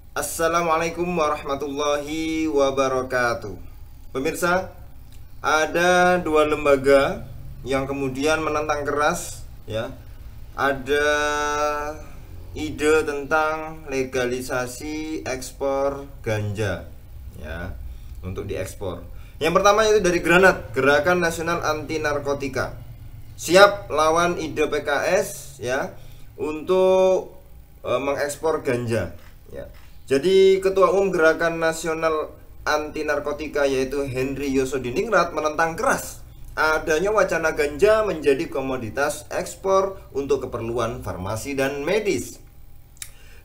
Assalamualaikum warahmatullahi wabarakatuh. Pemirsa, ada dua lembaga yang kemudian menentang keras, ya. Ada ide tentang legalisasi ekspor ganja, ya, untuk diekspor. Yang pertama itu dari Granat, Gerakan Nasional Anti Narkotika. Siap lawan ide PKS, ya, untuk mengekspor ganja, ya. Jadi Ketua Umum Gerakan Nasional Anti Narkotika yaitu Henry Yosodiningrat menentang keras adanya wacana ganja menjadi komoditas ekspor untuk keperluan farmasi dan medis.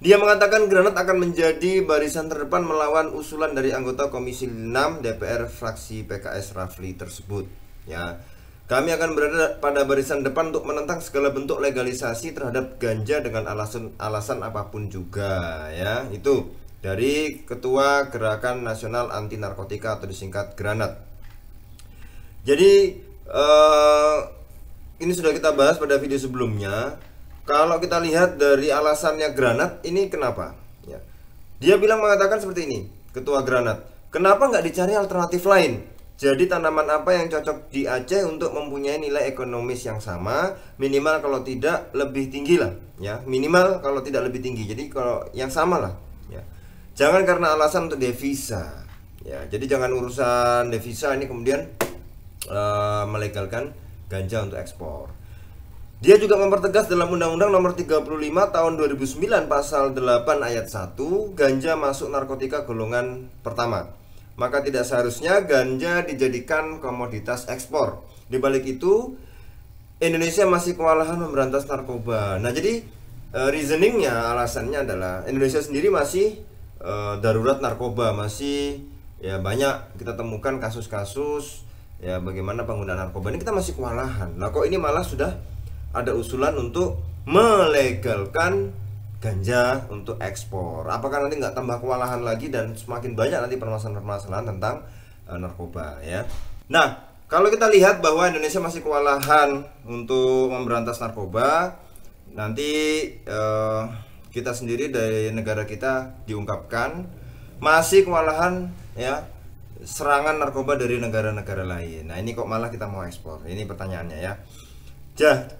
Dia mengatakan Granat akan menjadi barisan terdepan melawan usulan dari anggota Komisi 6 DPR fraksi PKS Rafli tersebut. Ya, kami akan berada pada barisan depan untuk menentang segala bentuk legalisasi terhadap ganja dengan alasan apapun juga, ya. Itu dari Ketua Gerakan Nasional Anti Narkotika atau disingkat Granat. Jadi ini sudah kita bahas pada video sebelumnya. Kalau kita lihat dari alasannya Granat ini kenapa? Ya. Dia mengatakan seperti ini, Ketua Granat. Kenapa nggak dicari alternatif lain? Jadi tanaman apa yang cocok di Aceh untuk mempunyai nilai ekonomis yang sama, minimal kalau tidak lebih tinggi lah, ya. Minimal kalau tidak lebih tinggi. Jadi kalau yang sama lah, ya. Jangan karena alasan untuk devisa, ya. Jadi jangan urusan devisa ini kemudian melegalkan ganja untuk ekspor. Dia juga mempertegas dalam Undang-Undang Nomor 35 Tahun 2009 Pasal 8 Ayat 1, ganja masuk narkotika golongan pertama. Maka tidak seharusnya ganja dijadikan komoditas ekspor. Di balik itu, Indonesia masih kewalahan memberantas narkoba. Nah, jadi reasoningnya, alasannya adalah Indonesia sendiri masih darurat narkoba, masih ya banyak kita temukan kasus-kasus ya bagaimana penggunaan narkoba ini kita masih kewalahan. Nah, kok ini malah sudah ada usulan untuk melegalkan ganja untuk ekspor. Apakah nanti nggak tambah kewalahan lagi dan semakin banyak nanti permasalahan-permasalahan tentang narkoba, ya. Nah, kalau kita lihat bahwa Indonesia masih kewalahan untuk memberantas narkoba, nanti kita sendiri dari negara kita diungkapkan masih kewalahan, ya, serangan narkoba dari negara-negara lain. Nah, ini kok malah kita mau ekspor? Ini pertanyaannya, ya.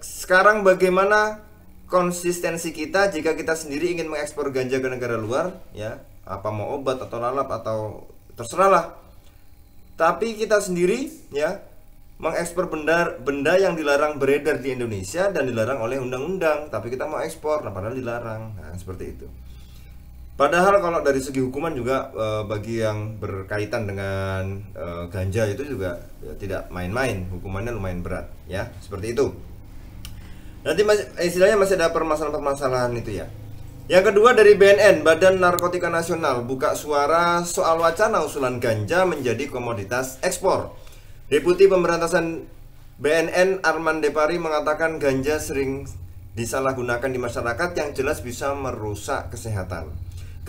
Sekarang bagaimana konsistensi kita jika kita sendiri ingin mengekspor ganja ke negara luar, ya, apa mau obat atau lalap atau terserahlah, tapi kita sendiri, ya, mengekspor benda yang dilarang beredar di Indonesia dan dilarang oleh undang-undang, tapi kita mau ekspor, nah padahal dilarang. Nah, seperti itu. Padahal kalau dari segi hukuman juga bagi yang berkaitan dengan ganja itu juga ya, tidak main-main, hukumannya lumayan berat, ya, seperti itu. Nanti istilahnya masih ada permasalahan-permasalahan itu, ya. Yang kedua dari BNN, Badan Narkotika Nasional, buka suara soal wacana usulan ganja menjadi komoditas ekspor. Deputi Pemberantasan BNN Arman Depari mengatakan ganja sering disalahgunakan di masyarakat yang jelas bisa merusak kesehatan.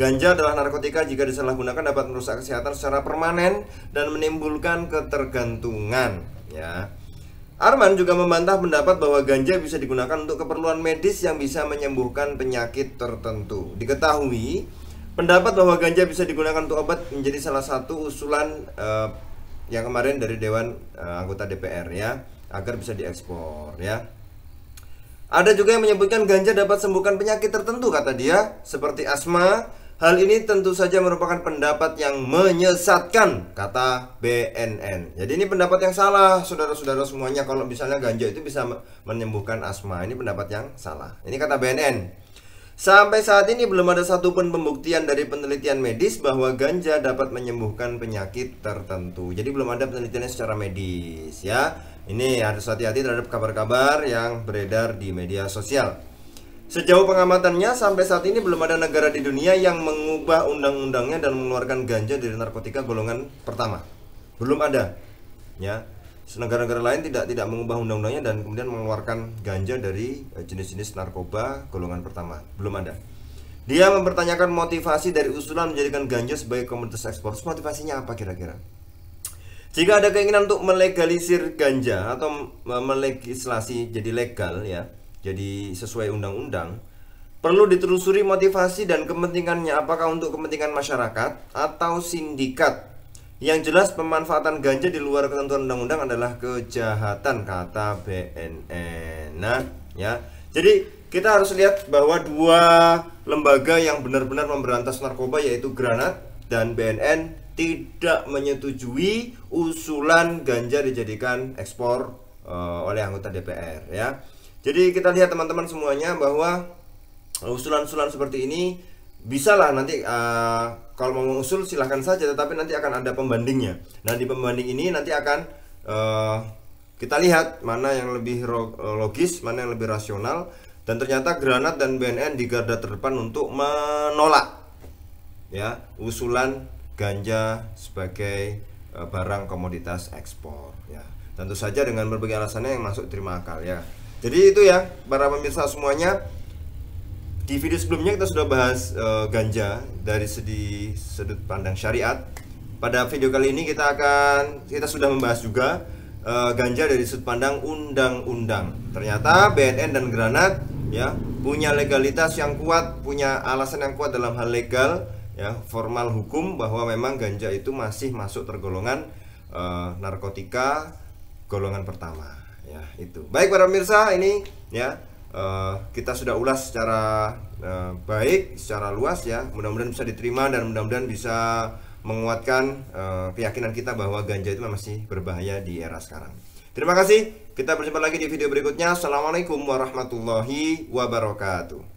Ganja adalah narkotika jika disalahgunakan dapat merusak kesehatan secara permanen dan menimbulkan ketergantungan, ya. Arman juga membantah pendapat bahwa ganja bisa digunakan untuk keperluan medis yang bisa menyembuhkan penyakit tertentu. Diketahui, pendapat bahwa ganja bisa digunakan untuk obat menjadi salah satu usulan yang kemarin dari Dewan anggota DPR, ya, agar bisa diekspor, ya. Ada juga yang menyebutkan ganja dapat sembuhkan penyakit tertentu, kata dia, seperti asma. Hal ini tentu saja merupakan pendapat yang menyesatkan, kata BNN. Jadi ini pendapat yang salah, saudara-saudara semuanya. Kalau misalnya ganja itu bisa menyembuhkan asma, ini pendapat yang salah. Ini kata BNN. Sampai saat ini belum ada satupun pembuktian dari penelitian medis bahwa ganja dapat menyembuhkan penyakit tertentu. Jadi belum ada penelitiannya secara medis, ya. Ini harus hati-hati terhadap kabar-kabar yang beredar di media sosial. Sejauh pengamatannya, sampai saat ini belum ada negara di dunia yang mengubah undang-undangnya dan mengeluarkan ganja dari narkotika golongan pertama. Belum ada, ya. Negara-negara lain tidak mengubah undang-undangnya dan kemudian mengeluarkan ganja dari jenis-jenis narkoba golongan pertama. Belum ada. Dia mempertanyakan motivasi dari usulan menjadikan ganja sebagai komoditas ekspor. Motivasinya apa kira-kira? Jika ada keinginan untuk melegalisir ganja atau melegislasi jadi legal, ya, jadi sesuai undang-undang, Perlu ditelusuri motivasi dan kepentingannya, apakah untuk kepentingan masyarakat atau sindikat. Yang jelas pemanfaatan ganja di luar ketentuan undang-undang adalah kejahatan, kata BNN. Nah, ya. Jadi kita harus lihat bahwa dua lembaga yang benar-benar memberantas narkoba yaitu Granat dan BNN tidak menyetujui usulan ganja dijadikan ekspor oleh anggota DPR, ya. Jadi kita lihat teman-teman semuanya bahwa usulan-usulan seperti ini bisalah nanti kalau mau mengusul silahkan saja, tetapi nanti akan ada pembandingnya. Nah, di pembanding ini nanti akan kita lihat mana yang lebih logis, mana yang lebih rasional, dan ternyata Granat dan BNN di garda terdepan untuk menolak ya usulan ganja sebagai barang komoditas ekspor, ya. Tentu saja dengan berbagai alasannya yang masuk terima akal, ya. Jadi itu ya para pemirsa semuanya. Di video sebelumnya kita sudah bahas ganja dari sudut pandang syariat. Pada video kali ini kita sudah membahas juga ganja dari sudut pandang undang-undang. Ternyata BNN dan Granat ya punya legalitas yang kuat, punya alasan yang kuat dalam hal legal, ya, formal hukum, bahwa memang ganja itu masih masuk tergolongan narkotika golongan pertama, ya. Itu. Baik para pemirsa, ini ya kita sudah ulas secara baik, secara luas, ya. Mudah-mudahan bisa diterima dan mudah-mudahan bisa menguatkan keyakinan kita bahwa ganja itu masih berbahaya di era sekarang. Terima kasih. Kita berjumpa lagi di video berikutnya. Assalamualaikum warahmatullahi wabarakatuh.